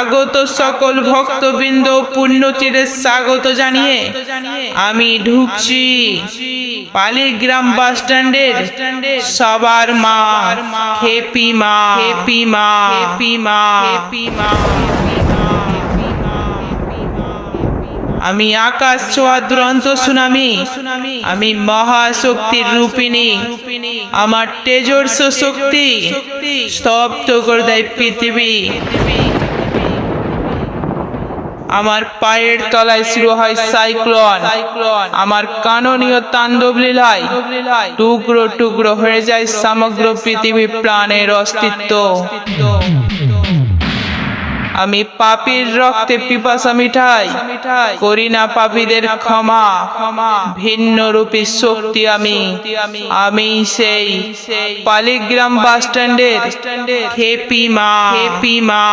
আগত সকল ভক্তবৃন্দ পুণ্যতীরে স্বাগত জানিয়ে আমি ঢুকছি পালিগ্রাম বাস স্ট্যান্ডের সবার মা হেপি মা, হেপি মা, হেপি মা, হেপি মা। আমি আকাশ ছোঁয়া দুরন্ত সুনামি, আমি মহাশক্তির রূপিণী। আমার তেজস্ব শক্তি স্তব্ধ করে দেয় পৃথিবী। আমার পায়ের তলায় শুরু হয় সাইক্লোন। আমার কাননীয় তাণ্ডব লীলায় টুকরো টুকরো হয়ে যায় সমগ্র পৃথিবী, প্রাণের অস্তিত্ব। আমি পাপীর রক্তে পিপাসা মিটাই, করি না পাপীদের ক্ষমা। ভিন্ন রূপী শক্তি আমি সেই পালিগ্রাম বাস স্ট্যান্ডের হেপি মা, হেপি মা।